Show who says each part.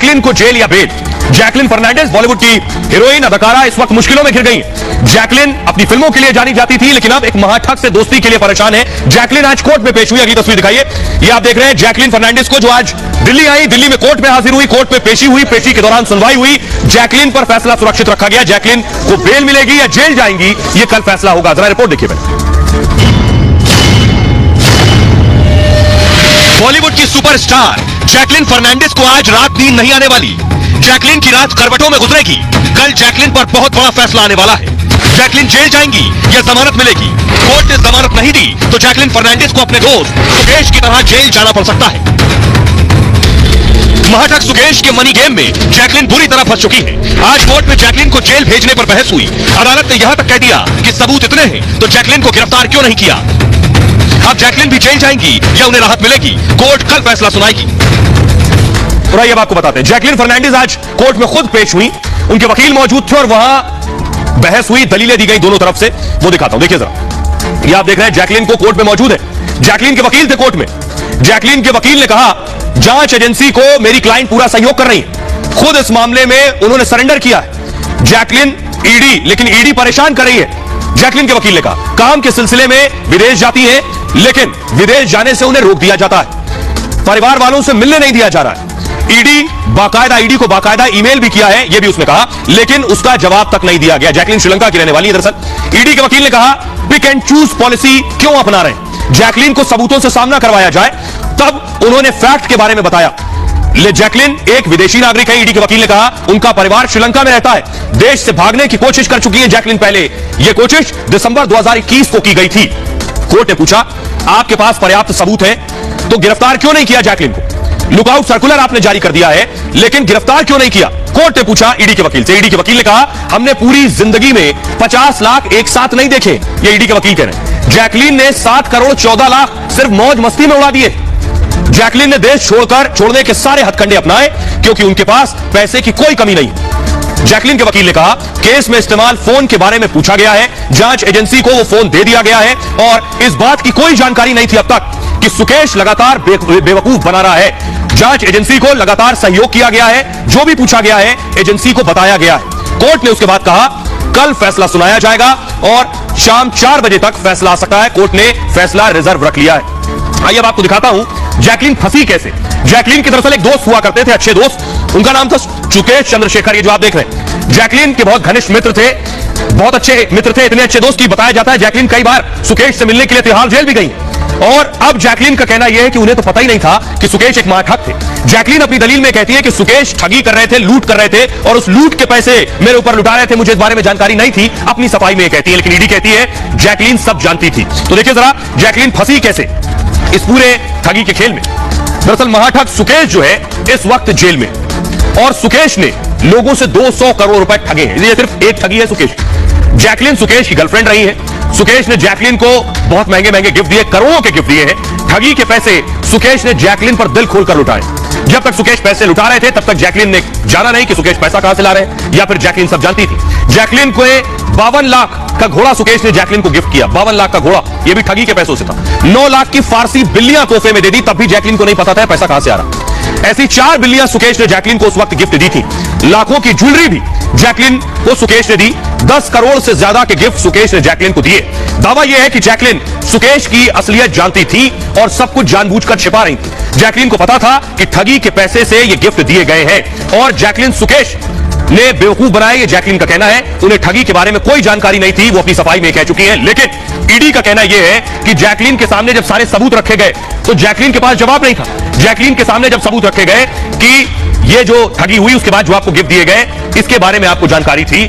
Speaker 1: Jacqueline को jail या bell. Jacqueline Fernandes Bollywood की हीरोइन अदाकारा इस वक्त मुश्किलों में घिर गई है। जैकलिन अपनी फिल्मों के लिए जानी जाती थी, लेकिन अब एक महाठग से दोस्ती के लिए परेशान है। जैकलिन आज कोर्ट में पेश हुई। अगली तस्वीर दिखाइए। ये आप देख रहे हैं जैकलिन फर्नांडिस को, जो आज दिल्ली आई, दिल्ली में कोर्ट में हाजिर हुई, कोर्ट में पेशी हुई, पेशी के दौरान सुनवाई हुई। जैकलिन पर फैसला सुरक्षित रखा गया। जैकलिन को बेल मिलेगी या जेल जाएंगी, ये कल फैसला होगा। जरा रिपोर्ट देखिए। बॉलीवुड की सुपरस्टार जैकलिन फर्नांडिस को आज रात नींद नहीं आने वाली। जैकलिन की रात करवटों में गुजरेगी। कल जैकलिन पर बहुत बड़ा फैसला आने वाला है। जैकलिन जेल जाएंगी या जमानत मिलेगी। कोर्ट ने जमानत नहीं दी तो जैकलिन फर्नांडिस को अपने दोस्त सुकेश की तरह जेल जाना पड़ सकता है। महाठग सुकेश के मनी गेम में जैकलिन बुरी तरह फंस चुकी है। आज कोर्ट में जैकलिन को जेल भेजने पर बहस हुई। अदालत ने यहां तक कह दिया कि सबूत इतने हैं तो जैकलिन को गिरफ्तार क्यों नहीं किया। अब जैकलिन भी जेल जाएंगी या उन्हें राहत मिलेगी, कोर्ट कल फैसला सुनाएगी। और आइए अब आपको बताते हैं, जैकलिन फर्नांडिस आज कोर्ट में खुद पेश हुई। उनके वकील मौजूद थे और वहां बहस हुई, दलीलें दी गई दोनों तरफ से। वो दिखाता हूं, देखिए जरा। ये आप देख रहे हैं जैकलिन को कोर्ट में मौजूद है। जैकलिन के वकील थे कोर्ट में। जैकलिन के वकील ने कहा जांच एजेंसी को मेरी क्लाइंट पूरा सहयोग कर रही है। खुद इस मामले में उन्होंने सरेंडर किया है। जैकलिन ईडी, लेकिन ईडी परेशान कर रही है। जैकलिन के वकील ने कहा काम के सिलसिले में विदेश जाती है, लेकिन विदेश जाने से उन्हें रोक दिया जाता है। परिवार वालों से मिलने नहीं दिया जा रहा है। ईडी को बाकायदा ईमेल भी किया है, यह भी उसने कहा, लेकिन उसका जवाब तक नहीं दिया गया। जैकलिन श्रीलंका की रहने वाली है दरअसल। ईडी के वकील ने कहा पिक एंड चूज पॉलिसी क्यों अपना रहे हैं। जैकलिन को सबूतों से सामना करवाया जाए। तब उन्होंने फैक्ट के बारे में बताया। जैकलिन एक विदेशी नागरिक है। ईडी के वकील ने कहा उनका परिवार श्रीलंका में रहता है। देश से भागने की कोशिश कर चुकी है जैकलिन। पहले यह कोशिश दिसंबर 2021 को की गई थी। कोर्ट ने पूछा आपके पास पर्याप्त सबूत है तो गिरफ्तार क्यों नहीं किया जैकलिन को। लुकआउट सर्कुलर आपने जारी कर दिया है, लेकिन गिरफ्तार क्यों नहीं किया। कोर्ट ने पूछा ईडी के वकील से। ईडी के वकील ने कहा हमने पूरी जिंदगी में 50 लाख एक साथ नहीं देखे। ये ईडी के वकील कह रहे हैं। जैकलिन ने 7 करोड़ 14 लाख सिर्फ मौज मस्ती में उड़ा दिए। जैकलिन ने देश छोड़ने के सारे हथकंडे अपनाए क्योंकि उनके पास पैसे की कोई कमी नहीं। जैकलिन के वकील ने कहा केस में इस्तेमाल फोन के बारे में पूछा गया है। जांच एजेंसी को वो फोन दे दिया गया है और इस बात की कोई जानकारी नहीं थी अब तक कि सुकेश लगातार बेवकूफ बना रहा है। जांच एजेंसी को लगातार सहयोग किया गया है। जो भी पूछा गया है एजेंसी को बताया गया है। कोर्ट ने उसके बाद कहा कल फैसला सुनाया जाएगा और शाम 4 बजे तक फैसला आ सकता है। कोर्ट ने फैसला रिजर्व रख लिया है। आइए अब आपको दिखाता हूं जैकलिन फंसी कैसे। जैकलिन के दरअसल एक दोस्त हुआ करते थे, अच्छे दोस्त। उनका नाम था सुकेश चंद्रशेखर। ये जो आप देख रहे हैं जैकलिन के बहुत घनिष्ठ मित्र थे, बहुत अच्छे मित्र थे। इतने अच्छे दोस्त की बताया जाता है जैकलिन कई बार सुकेश से मिलने के लिए तिहाड़ जेल भी गई। और अब जैकलिन का कहना यह है कि उन्हें तो पता ही नहीं था कि सुकेश एक महाठग थे। जैकलिन अपनी दलील में कहती है कि सुकेश ठगी कर रहे थे, लूट कर रहे थे और उस लूट के पैसे मेरे ऊपर लुटा रहे थे। मुझे इस बारे में जानकारी नहीं थी। अपनी सफाई में कहती है, लेकिन ईडी कहती है जैकलिन सब जानती थी। तो देखिए जरा जैकलिन फंसी कैसे इस पूरे ठगी के खेल में। दरअसल महाठग सुकेश जो है इस वक्त जेल में, और सुकेश ने लोगों से 200 करोड़ रुपए ठगे हैं। ये सिर्फ एक ठगी है सुकेश। जैकलिन सुकेश की गर्लफ्रेंड रही है। सुकेश ने जैकलिन को बहुत महंगे महंगे गिफ्ट दिए, करोड़ों के गिफ्ट दिए हैं। ठगी के पैसे सुकेश ने जैकलिन पर दिल खोलकर लुटाए। जब तक सुकेश पैसे लुटा रहे थे तब तक जैकलिन ने जाना नहीं कि सुकेश पैसा कहां से ला रहे हैं, या फिर जैकलिन सब जानती थी। जैकलिन को 52 लाख का घोड़ा सुकेश ने जैकलिन को गिफ्ट किया। 52 लाख का घोड़ा, यह भी ठगी के पैसों से था। 9 लाख की फारसी बिल्लियां तोहफे में दे दी, तब भी जैकलिन को नहीं पता था पैसा कहां से आ रहा। ऐसी 4 बिल्लियां सुकेश ने जैकलिन को उस वक्त गिफ्ट दी थी। लाखों की ज्वेलरी भी जैकलिन को सुकेश ने दी। 10 करोड़ से ज्यादा के गिफ्ट सुकेश ने जैकलिन को दिए। दावा यह है कि जैकलिन सुकेश की असलियत जानती थी और सब कुछ जानबूझकर छिपा रही थी। जैकलिन को पता था कि ठगी के पैसे से ये गिफ्ट दिए गए हैं और जैकलिन सुकेश ने बेवकूफ बनाया, ये जैकलिन का कहना है। उन्हें ठगी के बारे में कोई जानकारी नहीं थी, वो अपनी सफाई में कह चुकी है। लेकिन ईडी का कहना यह है कि जैकलिन के सामने जब सारे सबूत रखे गए तो जैकलिन के पास जवाब नहीं था। जैकलिन के सामने जब सबूत रखे गए कि ये जो ठगी हुई उसके बाद जो आपको गिफ्ट दिए गए, इसके बारे में आपको जानकारी थी।